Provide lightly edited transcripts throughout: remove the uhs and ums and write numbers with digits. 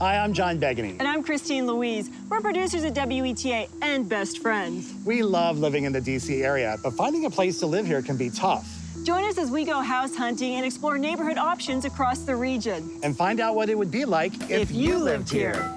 Hi, I'm John Begeny. And I'm Christine Louise. We're producers at WETA and best friends. We love living in the D.C. area, but finding a place to live here can be tough. Join us as we go house hunting and explore neighborhood options across the region. And find out what it would be like if you lived here.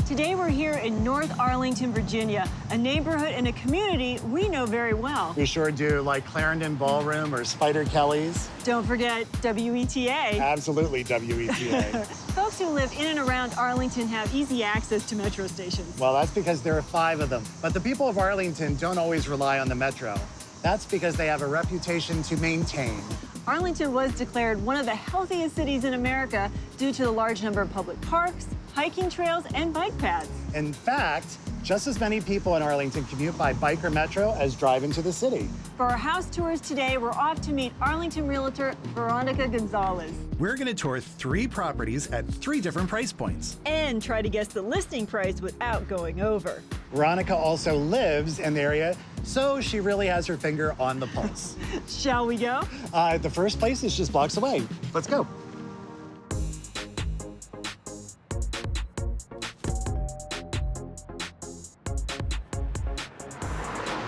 Today we're here in North Arlington, Virginia, a neighborhood and a community we know very well. We sure do, like Clarendon Ballroom or Spider Kelly's. Don't forget WETA. Absolutely, WETA. Folks who live in and around Arlington have easy access to metro stations. Well, that's because there are 5 of them. But the people of Arlington don't always rely on the metro. That's because they have a reputation to maintain. Arlington was declared one of the healthiest cities in America due to the large number of public parks, hiking trails, and bike paths. In fact, just as many people in Arlington commute by bike or metro as drive into the city. For our house tours today, we're off to meet Arlington realtor Veronica Gonzalez. We're going to tour 3 properties at 3 different price points. And try to guess the listing price without going over. Veronica also lives in the area, so she really has her finger on the pulse. Shall we go? The first place is just blocks away. Let's go.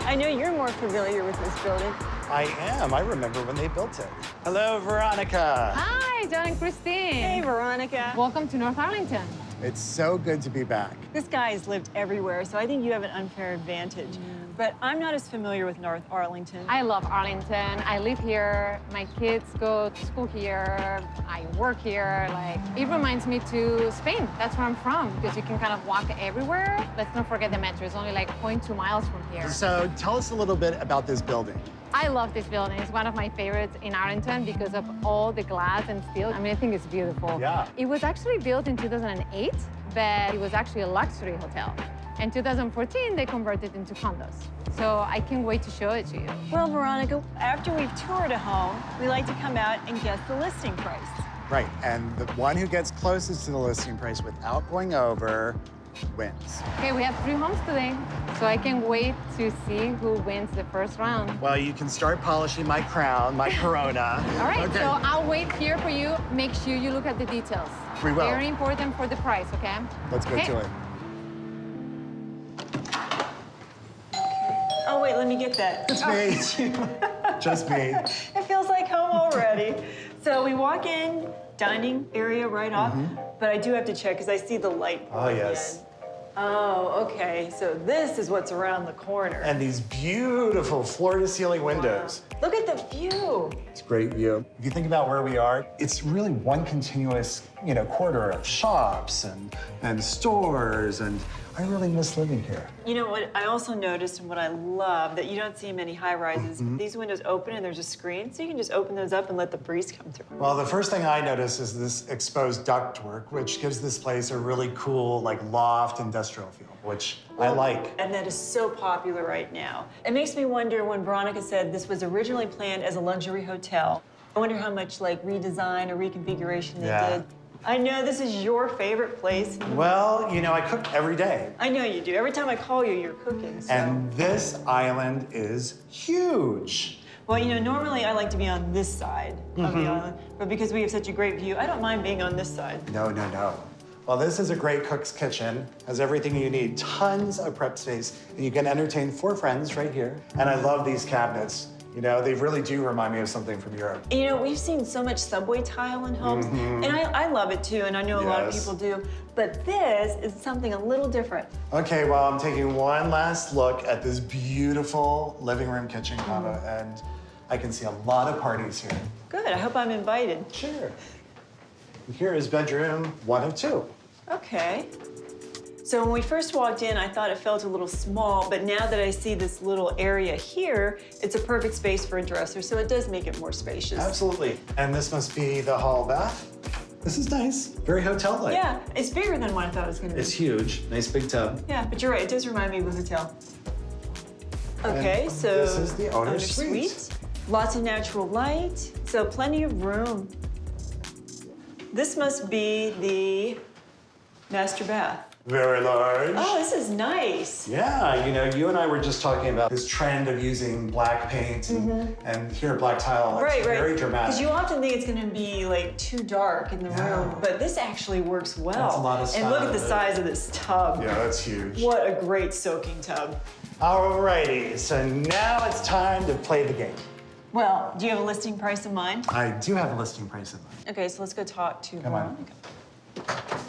I know you're more familiar with this building. I am. I remember when they built it. Hello, Veronica. Hi, John and Christine. Hey, Veronica. Welcome to North Arlington. It's so good to be back. This guy has lived everywhere, so I think you have an unfair advantage. But I'm not as familiar with North Arlington. I love Arlington. I live here. My kids go to school here. I work here. Like, it reminds me to Spain. That's where I'm from, because you can kind of walk everywhere. Let's not forget the metro. It's only like 0.2 miles from here. So tell us a little bit about this building. I love this building. It's one of my favorites in Arlington because of all the glass and steel. I mean, I think it's beautiful. Yeah. It was actually built in 2008, but it was actually a luxury hotel. In 2014, they converted it into condos. So I can't wait to show it to you. Well, Veronica, after we've toured a home, we like to come out and guess the listing price. Right, and the one who gets closest to the listing price without going over wins. Okay, we have 3 homes today, so I can't wait to see who wins the first round. Well, you can start polishing my crown, my corona. All right, okay. so I'll wait here for you. Make sure you look at the details. We will. Very important for the price, okay? Let's go to it. Oh, wait, let me get that. It's me. Just me. It feels like home already. So we walk in, dining area right off, but I do have to check because I see the light. Oh, yes. Oh, okay. So this is what's around the corner. And these beautiful floor-to-ceiling windows. Wow. Look at the view. It's a great view. If you think about where we are, it's really one continuous, corridor of shops and stores, and I really miss living here. You know what I also noticed and what I love, that you don't see many high-rises. These windows open and there's a screen, so you can just open those up and let the breeze come through. Well, the first thing I notice is this exposed ductwork, which gives this place a really cool, loft industrial feel, which I like. And that is so popular right now. It makes me wonder, when Veronica said this was originally planned as a luxury hotel, I wonder how much redesign or reconfiguration they did. I know this is your favorite place. Well, I cook every day. I know you do. Every time I call you, you're cooking. So. And this island is huge. Well, normally I like to be on this side of the island, but because we have such a great view, I don't mind being on this side. No. Well, this is a great cook's kitchen. Has everything you need, tons of prep space, and you can entertain 4 friends right here. And I love these cabinets. They really do remind me of something from Europe. We've seen so much subway tile in homes, and I love it too, and I know a lot of people do, but this is something a little different. Okay, well, I'm taking one last look at this beautiful living room kitchen combo, and I can see a lot of parties here. Good, I hope I'm invited. Sure. Here is bedroom 1 of 2. Okay. So when we first walked in, I thought it felt a little small, but now that I see this little area here, it's a perfect space for a dresser, so it does make it more spacious. Absolutely. And this must be the hall bath. This is nice. Very hotel-like. Yeah, it's bigger than what I thought it was going to be. It's huge. Nice big tub. Yeah, but you're right. It does remind me of a hotel. Okay, and so this is the owner's suite. Lots of natural light, so plenty of room. This must be the master bath. Very large. Oh, this is nice. Yeah, you know, you and I were just talking about this trend of using black paint and here black tile. It's very dramatic. Because you often think it's going to be like too dark in the room, but this actually works well. That's a lot of style. And look at the size of this tub. Yeah, that's huge. What a great soaking tub. Alrighty, so now it's time to play the game. Well, do you have a listing price in mind? I do have a listing price in mind. Okay, so let's go talk to Come on. Veronica.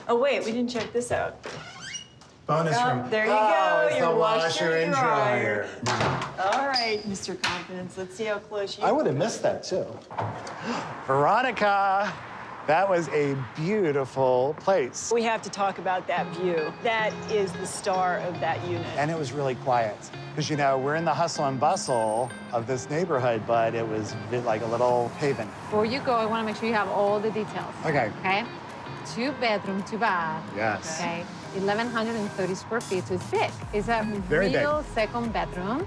Oh, wait, we didn't check this out. Bonus room. There you go. It's Your the washer and dryer. All right, Mr. Confidence. Let's see how close you I would have missed that too. Veronica, that was a beautiful place. We have to talk about that view. That is the star of that unit. And it was really quiet. Because, you know, we're in the hustle and bustle of this neighborhood, but it was a bit like a little haven. Before you go, I want to make sure you have all the details. Okay. Okay? 2 bedroom, 2 bath. Yes. Okay. 1,130 square feet, so it's big. It's a Very real second bedroom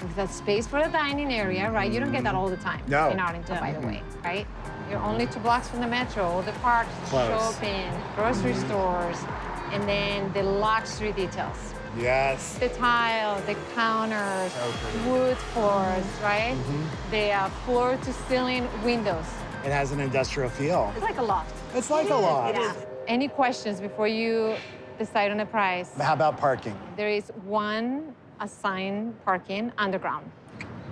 with a space for a dining area, right? You don't get that all the time No. in Arlington, by the way, right? You're only 2 blocks from the metro, all the parks, Close. shopping, grocery stores, and then the luxury details. Yes. The tile, the counters, So pretty. wood floors, right? The floor-to-ceiling windows. It has an industrial feel. It's like a loft. It's like a lot. Yeah. Any questions before you decide on a price? How about parking? There is 1 assigned parking underground.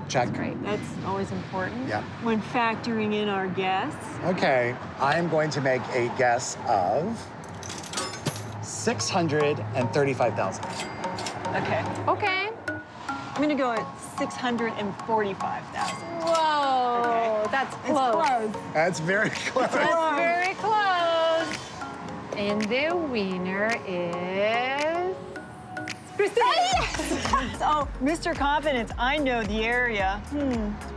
Check. Great. That's always important. Yeah. When factoring in our guests. Okay, I am going to make a guess of $635,000. Okay. Okay. I'm going to go at 645,000. Whoa, Okay. that's It's close. close. That's very close. That's very close. And the winner is Christine. Oh, Mr. Confidence, I know the area.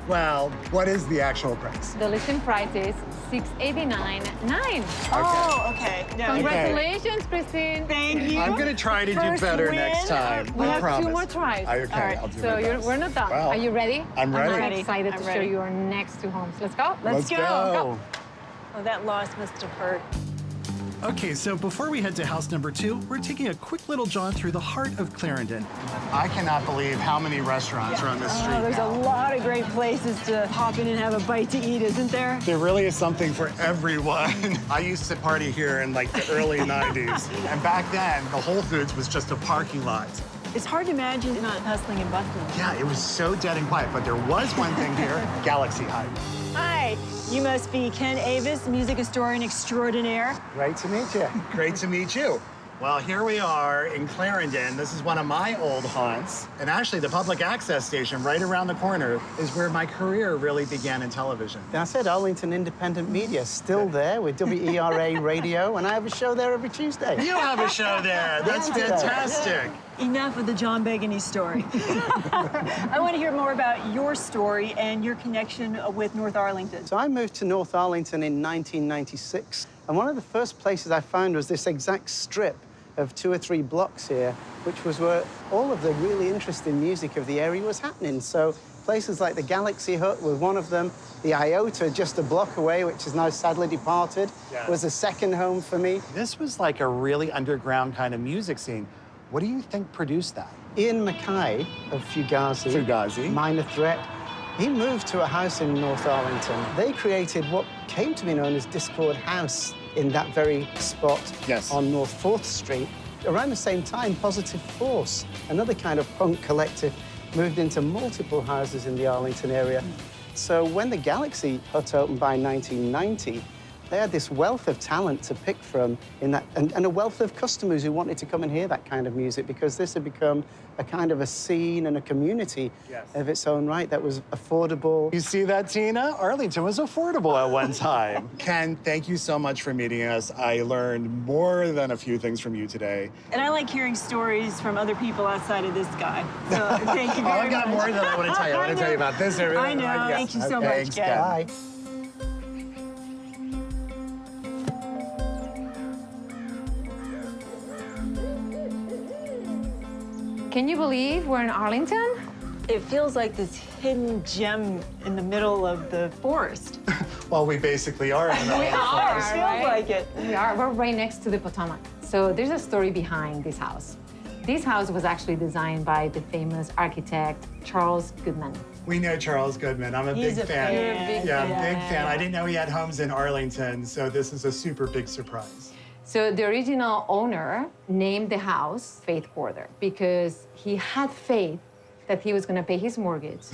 Well, what is the actual price? The listing price is $689,900. Oh, okay. No, Congratulations, Christine. Thank you. I'm gonna try to do First better win. next time. We I have promise. 2 more tries. Okay, All right. I'll do So my best. we're not done. Wow. Are you ready? I'm ready. I'm ready. excited I'm to ready. show you our next 2 homes. Let's go. Let's go. go. Oh, that loss must have hurt. Okay, so before we head to house number 2, we're taking a quick little jaunt through the heart of Clarendon. I cannot believe how many restaurants are on this street Oh, there's now. a lot of great places to hop in and have a bite to eat, isn't there? There really is something for everyone. I used to party here in like the early 90s. And back then, the Whole Foods was just a parking lot. It's hard to imagine not hustling and bustling. Yeah, it was so dead and quiet, but there was one thing here, Galaxy Hut. Hi, you must be Ken Avis, music historian extraordinaire. Great to meet you. Great to meet you. Well, here we are in Clarendon. This is one of my old haunts. And actually, the public access station right around the corner is where my career really began in television. That's it, Arlington Independent Media, still there with WERA Radio, and I have a show there every Tuesday. You have a show there. That's fantastic. Enough of the John Begeny story. I want to hear more about your story and your connection with North Arlington. So I moved to North Arlington in 1996, and one of the first places I found was this exact strip of 2 or 3 blocks here, which was where all of the really interesting music of the area was happening. So places like the Galaxy Hut were one of them. The Iota, just a block away, which is now sadly departed, was a second home for me. This was like a really underground kind of music scene. What do you think produced that? Ian Mackay of Fugazi, Minor Threat, he moved to a house in North Arlington. They created what came to be known as Discord House in that very spot on North 4th Street. Around the same time, Positive Force, another kind of punk collective, moved into multiple houses in the Arlington area. So when the Galaxy Hut opened by 1990, they had this wealth of talent to pick from in that, and a wealth of customers who wanted to come and hear that kind of music, because this had become a kind of a scene and a community of its own right that was affordable. You see that, Tina? Arlington was affordable at one time. Ken, thank you so much for meeting us. I learned more than a few things from you today. And I like hearing stories from other people outside of this guy. So thank you very much. I've got more that I want to tell you. I want to tell you about this area. I know. Thank you so much, Thanks, Ken. Bye. Can you believe we're in Arlington? It feels like this hidden gem in the middle of the forest. Well, we basically are in the middle of the forest. It feels like it. We are. We're right next to the Potomac. So there's a story behind this house. This house was actually designed by the famous architect, Charles Goodman. We know Charles Goodman. I'm a He's big a fan. You're a big Yeah, fan. big fan. I didn't know he had homes in Arlington, so this is a super big surprise. So the original owner named the house Faith Quarter because he had faith that he was going to pay his mortgage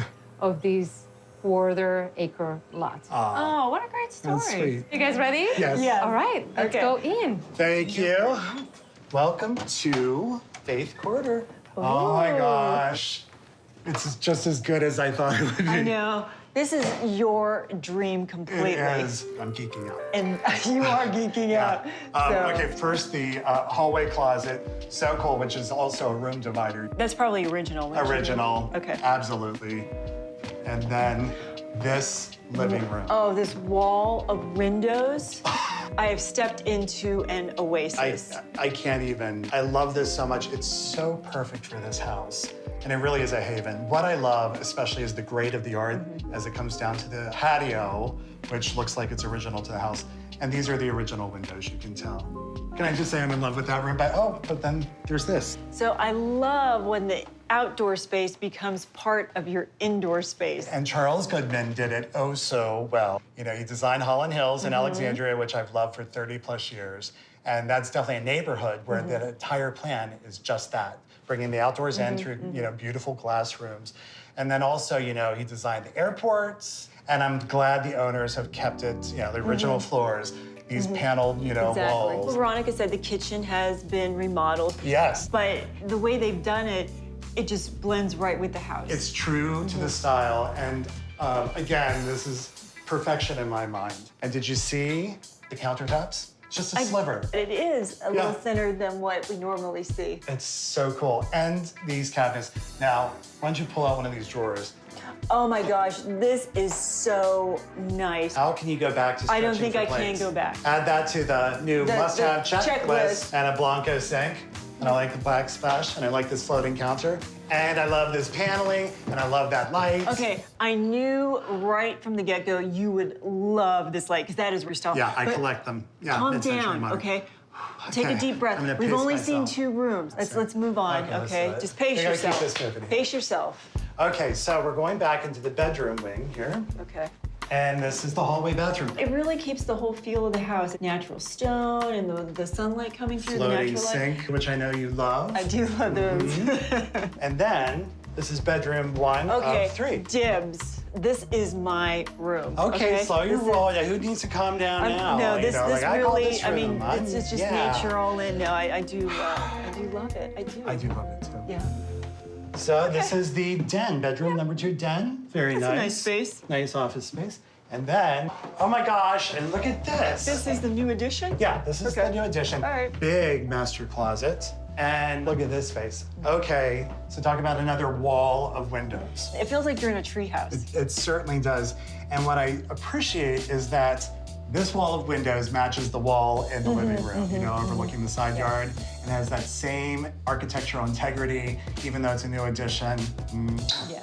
of these quarter-acre lots. Oh, what a great story. That's sweet. You guys ready? Yes. Yeah. All right, let's Okay. go in. Thank you. Welcome to Faith Quarter. Oh my gosh. It's just as good as I thought it would be. I know. This is your dream completely. It is. I'm geeking out. And you are geeking out. So Okay, first the hallway closet, so cool, which is also a room divider. that's probably original. wouldn't you? Original. Okay. Absolutely. And then this living room. Oh, this wall of windows. I have stepped into an oasis. I can't even. I love this so much. It's so perfect for this house. And it really is a haven. What I love, especially, is the grade of the art as it comes down to the patio, which looks like it's original to the house. And these are the original windows, you can tell. Can I just say I'm in love with that room? But then there's this. So I love when the outdoor space becomes part of your indoor space. And Charles Goodman did it oh so well. You know, he designed Holland Hills in Alexandria, which I've loved for 30 plus years. And that's definitely a neighborhood where the entire plan is just that, bringing the outdoors in through, you know, beautiful glass rooms. And then also, you know, he designed the airports, and I'm glad the owners have kept it, you know, the original floors, these paneled, you know, Exactly. walls. Veronica said the kitchen has been remodeled. Yes. But the way they've done it, it just blends right with the house. It's true to the style, and again, this is perfection in my mind. And did you see the countertops? Just a sliver. It is a little Yeah. thinner than what we normally see. It's so cool. And these cabinets. Now, why don't you pull out one of these drawers? Oh my gosh, this is so nice. How can you go back to I don't stretching think for I can plates? go back. Add that to the new The must-have checklist. checklist. And a Blanco sink. And I like the black splash, and I like this floating counter. And I love this paneling, and I love that light. Okay, I knew right from the get-go you would love this light, because that is your style. Yeah, I But collect them. Yeah, calm mid-century down, modern. okay? Take a Okay, deep breath. I'm gonna We've pace only myself. seen 2 rooms. Let's move on, Okay, let's okay? do it. Just pace We gotta keep yourself. this moving here. Pace yourself. Okay, so we're going back into the bedroom wing here. Okay. And this is the hallway bathroom. It really keeps the whole feel of the house. Natural stone and the sunlight coming through the Floating natural light. sink, which I know you love. I do love those. And then this is bedroom 1 Okay, of 3. dibs. This is my room. Okay, slow your This is- roll. Yeah, who needs to calm down now? No, You this, know, this like, I call really, this I mean, room. it's just Yeah. nature all in. No, I do love it. I do. I do love it too. Yeah. So this is the den, bedroom number 2 den. Very That's nice. a nice space. Nice office space. And then, oh my gosh, and look at this. This is the new addition? Yeah, this is the Okay. new addition. All right. Big master closet. And look at this space. Okay, so talk about another wall of windows. It feels like you're in a treehouse. It certainly does. And what I appreciate is that this wall of windows matches the wall in the living room, you know, overlooking the side yard. And has that same architectural integrity, even though it's a new addition. Yeah.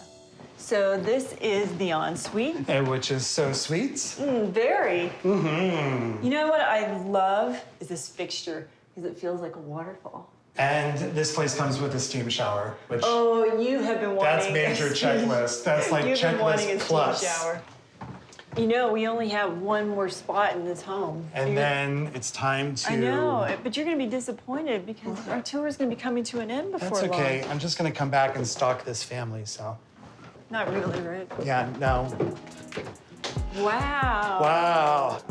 So this is the ensuite. And which is so sweet. Very. You know what I love is this fixture because it feels like a waterfall. And this place comes with a steam shower, which Oh, you have been wanting. that's major checklist. That's like You've been wanting a checklist plus. steam shower. You know, we only have one more spot in this home. And then it's time to. I know, but you're going to be disappointed because our tour is going to be coming to an end before That's okay. long. I'm just gonna come back and stalk this family, so. Not really, right? Yeah, no. Wow. Wow.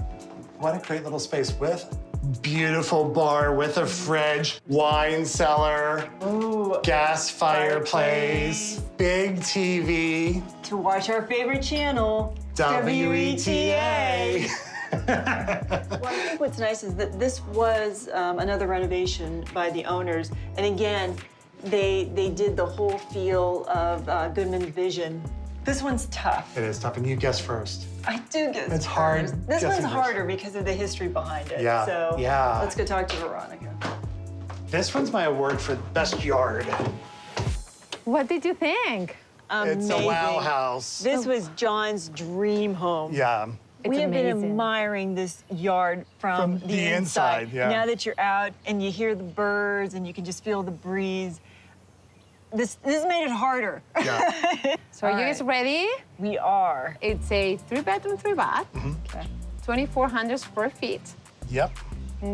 What a great little space with beautiful bar with a fridge, wine cellar, Ooh, gas fireplace, big TV, to watch our favorite channel, WETA. Well, I think what's nice is that this was another renovation by the owners. And again, they did the whole feel of Goodman's vision. This one's tough. It is tough, and you guess first. I do guess It's hard first. This guessing one's first. harder because of the history behind it. Yeah, So yeah. let's go talk to Veronica. This one's my award for best yard. What did you think? It's a wow house. This was John's dream home. Yeah. It's We have been amazing. admiring this yard from the inside. yeah. Now that you're out and you hear the birds and you can just feel the breeze, this made it harder. Yeah. So are you guys ready? We are. It's a 3-bedroom, 3-bath, Okay. 2,400 square feet, Yep.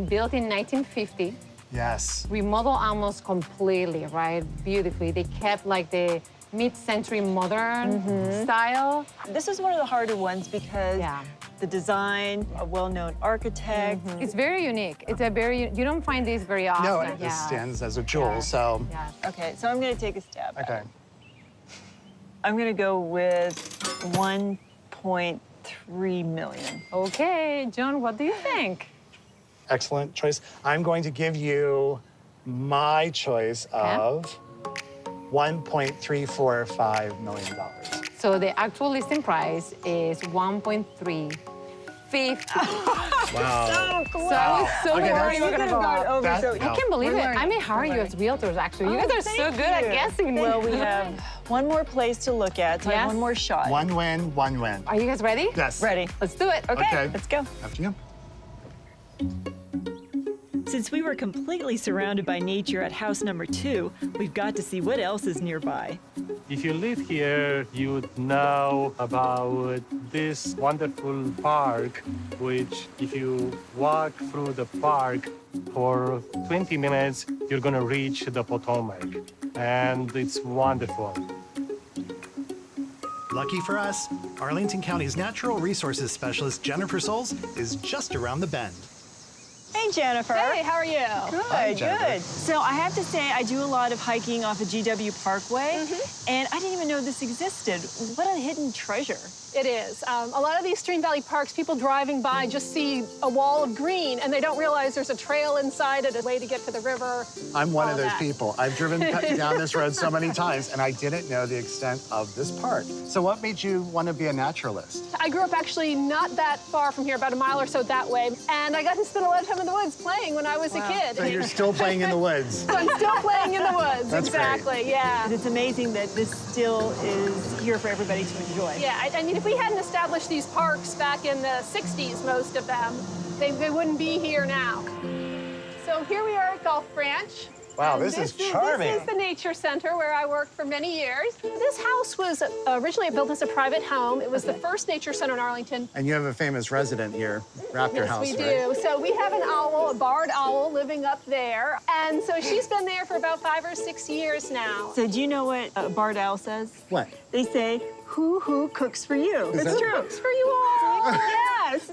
built in 1950. Yes. Remodeled almost completely, right? Beautifully. They kept like the mid-century modern style. This is one of the harder ones because Yeah. the design, a well-known architect. It's very unique. It's a very, you don't find these very often. No, it just stands as a jewel, Yeah. so. Yeah. Okay, so I'm gonna take a stab. Okay. I'm gonna go with 1.3 million. Okay, John, what do you think? Excellent choice. I'm going to give you my choice of $1.345 million. So the actual listing price is 1.350. Wow. So I was so Okay, worried we were gonna go up. over. That- So no. I can't believe We're it. learning. I may hire you as realtors, actually. You guys are so thank good at you. guessing. Well, we have one more place to look at, so I have Yes. one more shot. One win, one win. Are you guys ready? Yes. Ready. Let's do it. Okay. Let's go. After you. Since we were completely surrounded by nature at house number 2, we've got to see what else is nearby. If you live here, you would know about this wonderful park, which if you walk through the park for 20 minutes, you're gonna reach the Potomac. And it's wonderful. Lucky for us, Arlington County's Natural Resources Specialist, Jennifer Souls, is just around the bend. Hey, Jennifer. Hey, how are you? Good, Jennifer. good. So I have to say, I do a lot of hiking off of GW Parkway, and I didn't even know this existed. What a hidden treasure. It is. A lot of these Stream Valley parks, people driving by just see a wall of green, and they don't realize there's a trail inside it, a way to get to the river. I'm one of all those that. people. I've driven down this road so many times, and I didn't know the extent of this park. So what made you want to be a naturalist? I grew up actually not that far from here, about a mile or so that way, and I got to spend a lot of time in the woods playing when I was a kid. So you're still playing in the woods. So I'm still playing in the woods. That's great. exactly, yeah. It's amazing that this still is here for everybody to enjoy. Yeah, I mean, if we hadn't established these parks back in the 60s, most of them, they wouldn't be here now. So here we are at Gulf Branch. Wow, And this is charming. This is the Nature Center where I worked for many years. This house was originally built as a private home. It was the first nature center in Arlington. And you have a famous resident here, Raptor Yes, House, we right? do. So we have an owl, a barred owl, living up there. And so she's been there for about 5 or 6 years now. So do you know what a barred owl says? What? They say, who cooks for you? Is It's that- true. Thanks for you all. Yes.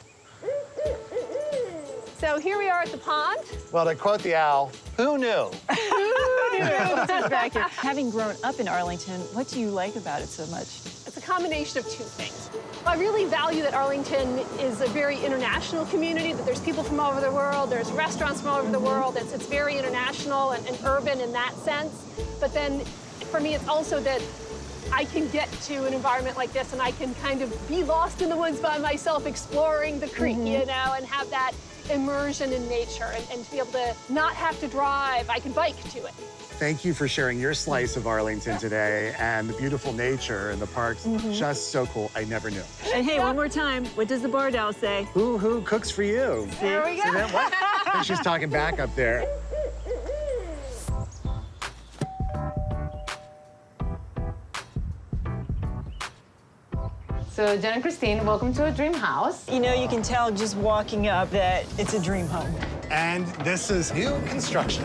So here we are at the pond. Well, to quote the owl, who knew? Back here. Having grown up in Arlington, what do you like about it so much? It's a combination of two things. I really value that Arlington is a very international community, that there's people from all over the world, there's restaurants from all over the world. It's very international and urban in that sense. But then for me, it's also that I can get to an environment like this and I can kind of be lost in the woods by myself, exploring the creek, you know, and have that immersion in nature and to be able to not have to drive. I can bike to it. Thank you for sharing your slice of Arlington today and the beautiful nature and the parks. Just so cool. I never knew. And hey, one more time, what does the barred owl say? Who cooks for you? There we go. See that? What? I think she's talking back up there. So Jen and Christine, welcome to a dream house. You know, you can tell just walking up that it's a dream home. And this is new construction.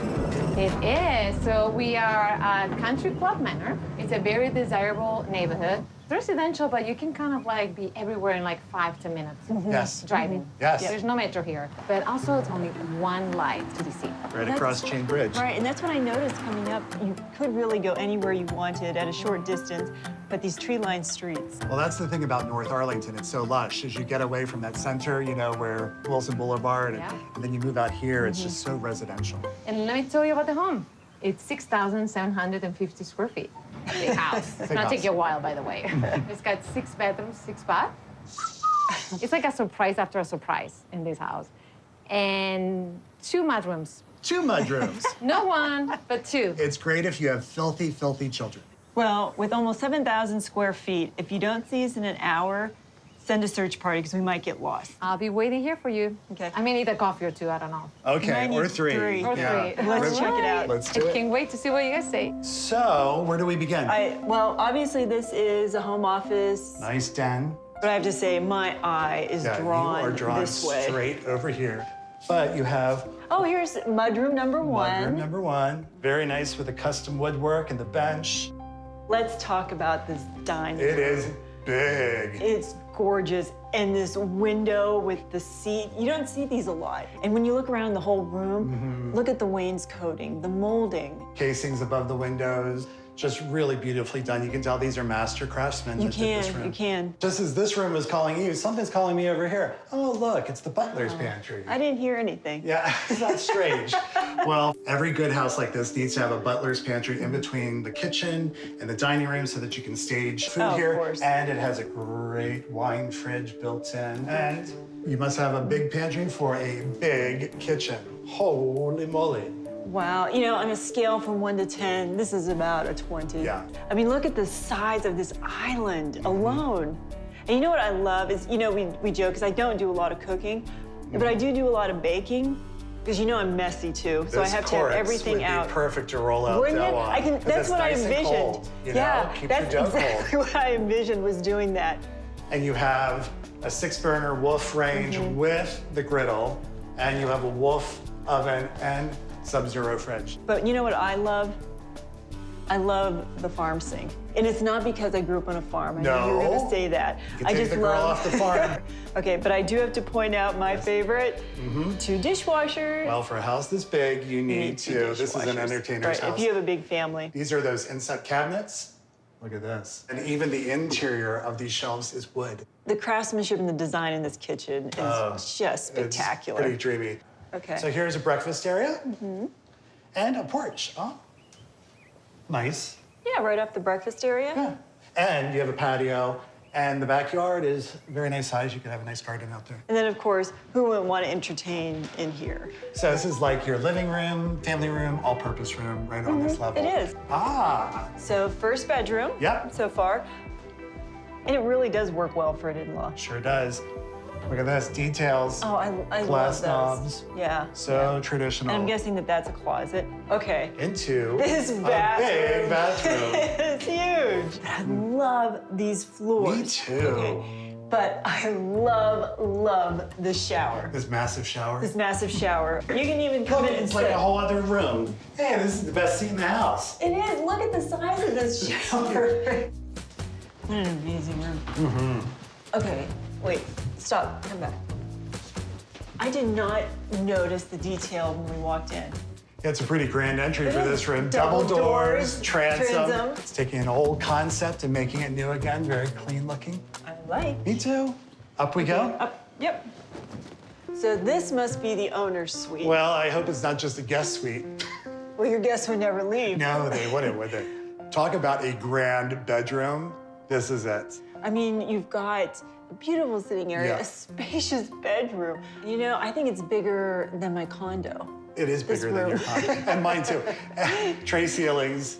It is. So we are at Country Club Manor. It's a very desirable neighborhood. It's residential, but you can kind of like be everywhere in like 5 to 10 minutes. Yes. Driving. Yes. There's no metro here. But also it's only one light to be seen. Right across Chain Bridge. Right, and that's what I noticed coming up. You could really go anywhere you wanted at a short distance, but these tree-lined streets. Well, that's the thing about North Arlington. It's so lush. As you get away from that center, you know, where Wilson Boulevard, Yeah. and then you move out here, it's just so residential. And let me tell you about the home. It's 6,750 square feet. Big house. It's gonna take you a while, by the way. It's got 6 bedrooms, 6 baths. It's like a surprise after a surprise in this house. And 2 mudrooms. 2 mudrooms. No one, but 2. It's great if you have filthy, filthy children. Well, with almost 7,000 square feet, if you don't see us in an hour, send a search party because we might get lost. I'll be waiting here for you. Okay. I may need a coffee or two, I don't know. Okay, Might or need three. Or Yeah. three. Let's check it out. Let's do I it. can't wait to see what you guys say. So, where do we begin? Well, obviously this is a home office, Nice den. but I have to say my eye is You are drawn this way. straight over here. But you have Oh, here's mudroom number one. mudroom number one. Very nice with the custom woodwork and the bench. Let's talk about this dining It room. is big. It's gorgeous. And this window with the seat, you don't see these a lot. And when you look around the whole room, look at the wainscoting, the molding. Casings above the windows. Just really beautifully done. You can tell these are master craftsmen that did this room. You can. Just as this room is calling you, something's calling me over here. Oh, look, it's the butler's pantry. I didn't hear anything. Yeah, is that strange? Well, every good house like this needs to have a butler's pantry in between the kitchen and the dining room so that you can stage food Oh, of here. course. And it has a great wine fridge built in. And you must have a big pantry for a big kitchen. Holy moly. Wow, you know, on a scale from 1 to 10, this is about a 20. Yeah. I mean, look at the size of this island alone. And you know what I love is, you know, we joke, because I don't do a lot of cooking, but I do a lot of baking, because you know I'm messy too, so I This have to have chorus everything would out. Be perfect to roll out Wouldn't it? dough on. I can. 'Cause That's it's what I nice and envisioned. cold, you know? Yeah, Keeps that's your dough exactly cold. what I envisioned was doing that. And you have a 6-burner Wolf range with the griddle, and you have a Wolf oven and Sub-Zero fridge. But you know what I love? I love the farm sink. And it's not because I grew up on a farm. I knew you were No. gonna say that. You can I take just the girl love off the farm. Okay, but I do have to point out my favorite, 2 dishwashers. Well, for a house this big, you need two to. This is an dishwashers. entertainer's Right, house. if you have a big family. These are those inset cabinets. Look at this. And even the interior of these shelves is wood. The craftsmanship and the design in this kitchen is just spectacular. It's pretty dreamy. Okay. So here's a breakfast area and a porch. Oh, nice. Yeah, right off the breakfast area. Yeah. And you have a patio, and the backyard is very nice size. You could have a nice garden out there. And then, of course, who wouldn't want to entertain in here? So this is like your living room, family room, all-purpose room, right on this level. It is. Ah, So, first bedroom. Yep. So far. And it really does work well for an in-law. sure does. Look at this, details. Oh, I Glass love those. knobs. Yeah. So traditional. And I'm guessing that that's a closet. Okay. Into This a bathroom. big bathroom. It's huge. I love these floors. Me too. Okay. But I love the shower. This massive shower. This massive shower. You can even come in and It's like sit. a whole other room. Hey, this is the best seat in the house. It is. Look at the size of this shower. What an amazing room. Okay, wait. Stop. Come back. I did not notice the detail when we walked in. It's a pretty grand entry for is. this room. Double Double doors, doors, transom. transom. It's taking an old concept and making it new again. Very clean looking. I like. Me too. Up we go. Up. Yep. So this must be the owner's suite. Well, I hope it's not just a guest suite. Well, your guests would never leave. No, they wouldn't, would they? Talk about a grand bedroom. This is it. I mean, you've got a beautiful sitting area, Yeah. a spacious bedroom. You know, I think it's bigger than my condo. It is This bigger than your room. condo. And mine too. Tray ceilings.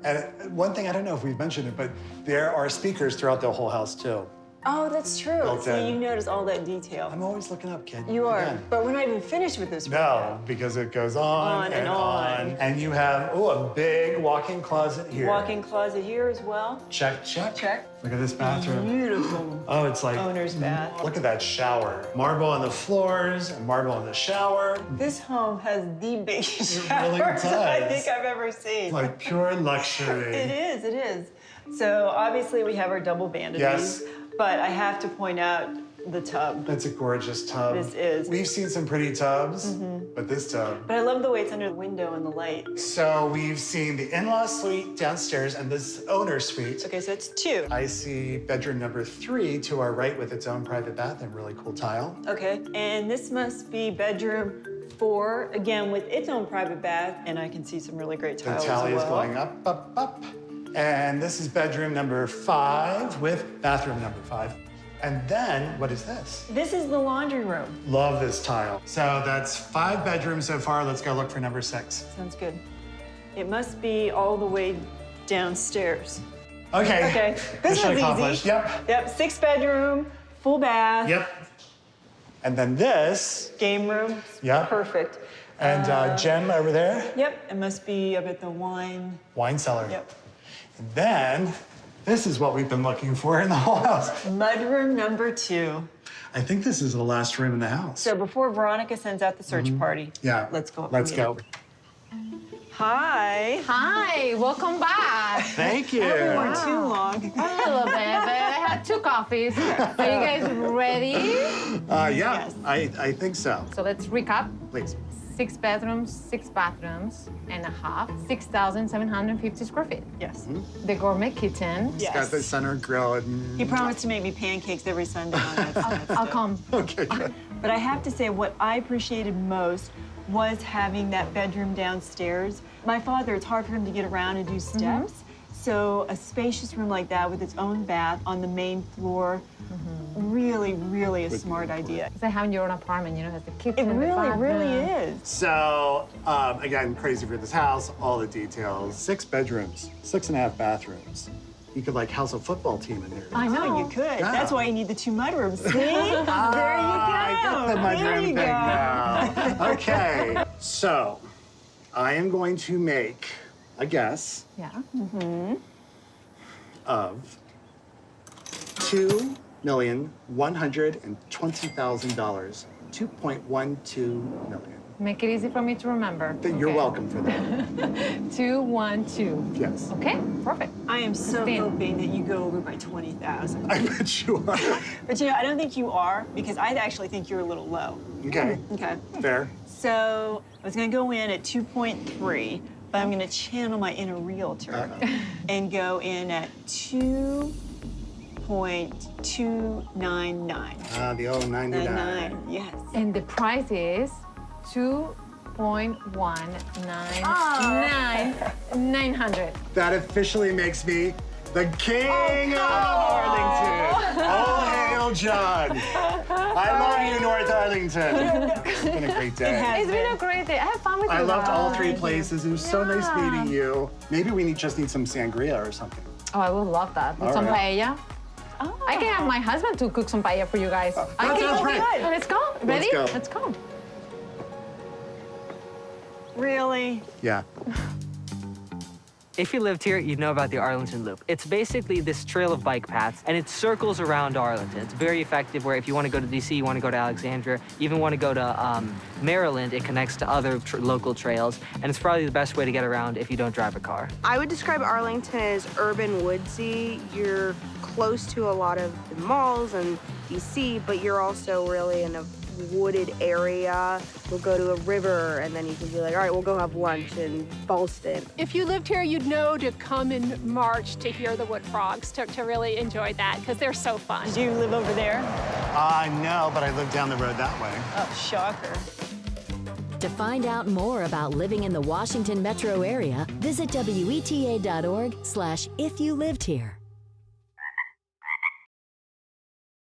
And one thing, I don't know if we've mentioned it, but there are speakers throughout the whole house too. Oh, that's true. Built So in. you notice all that detail. I'm always looking up, kid. You are, Again. but we're not even finished with this room. No, because it goes on and on. And you have, a big walk-in closet here. Walk-in closet here as well. Check, check. Check. Look at this bathroom. Beautiful. Oh, it's like Owner's bath. Look at that shower. Marble on the floors and marble on the shower. This home has the biggest It shower really I does. think I've ever seen. Like pure luxury. It is, it is. So obviously we have our double vanities. Yes. But I have to point out the tub. That's a gorgeous tub. This is. We've seen some pretty tubs, but this tub. But I love the way it's under the window and the light. So we've seen the in-law suite downstairs and this owner suite. Okay, so it's 2. I see bedroom number 3 to our right with its own private bath and really cool tile. Okay, and this must be bedroom 4, again with its own private bath, and I can see some really great The tiles tally as is well. going up, up, up. And this is bedroom number 5 with bathroom number 5. And then, what is this? This is the laundry room. Love this tile. So that's 5 bedrooms so far. Let's go look for number 6. Sounds good. It must be all the way downstairs. Okay. Okay, this Mission one's accomplished. easy. Yep. Yep, 6 bedroom, Full bath. Yep. And then this. Game room. Yep. Perfect. And gym over there. Yep, it must be up at the wine. Wine cellar. Yep. And then, this is what we've been looking for in the whole house. Mudroom number 2. I think this is the last room in the house. So before Veronica sends out the search party, Yeah. let's go. Let's go. Hi. Hi, welcome back. Thank you. We weren't too long. A little bit, but I had 2 coffees. Are you guys ready? Yeah, Yes. I think so. So let's recap. Please. 6 bedrooms, 6 bathrooms and a half, 6,750 square feet. Yes. The gourmet kitchen. It's Yes. got the center grill. And... He promised to make me pancakes every Sunday. I'll come. Okay, good. But I have to say, what I appreciated most was having that bedroom downstairs. My father, it's hard for him to get around and do steps. So a spacious room like that with its own bath on the main floor, really, really a smart idea. It's like having your own apartment, you know, it has the kitchen. It the really, bathroom. really is. So, again, crazy for this house, all the details. 6 bedrooms, 6.5 bathrooms. You could like house a football team in here. I know. Oh, you could. Yeah. That's why you need the 2 mudrooms. See? There you go. I get the There mudroom you thing go. now. Okay, so I am going to make a guess Yeah. of $2,120,000, 2.12 million. Make it easy for me to remember. You're Okay. welcome for that. 212. Yes. Okay, perfect. I am so Christine. hoping that you go over by 20,000. I bet you are. But you know, I don't think you are because I actually think you're a little low. Okay, Okay. fair. So I was gonna go in at 2.3, but I'm gonna channel my inner realtor and go in at 2.299. The old 99. 99, yes. And the price is 2.199,900. That officially makes me the king of Arlington. Oh, hail, John. I love you, North Arlington. It's been a great day. has It's been a great day. I had fun with you. I loved all guys. 3 places. It was so nice Yeah. meeting you. Maybe we just need some sangria or something. Oh, I would love that. With All some right. paella. Oh. I can have my husband to cook some paella for you guys. that sounds great. Let's go. Ready? go. Let's go. Really? Yeah. If you lived here, you'd know about the Arlington Loop. It's basically this trail of bike paths, and it circles around Arlington. It's very effective where if you want to go to DC, you want to go to Alexandria, you even want to go to Maryland, it connects to other local trails, and it's probably the best way to get around if you don't drive a car. I would describe Arlington as urban woodsy. You're close to a lot of the malls and DC, but you're also really in a wooded area. We'll go to a river, and then you can be like, all right, we'll go have lunch in Ballston. If you lived here, you'd know to come in March to hear the wood frogs, to really enjoy that, because they're so fun. Did you live over there? No, but I live down the road that way. Oh, shocker. To find out more about living in the Washington metro area, visit WETA.org/ifyoulived here.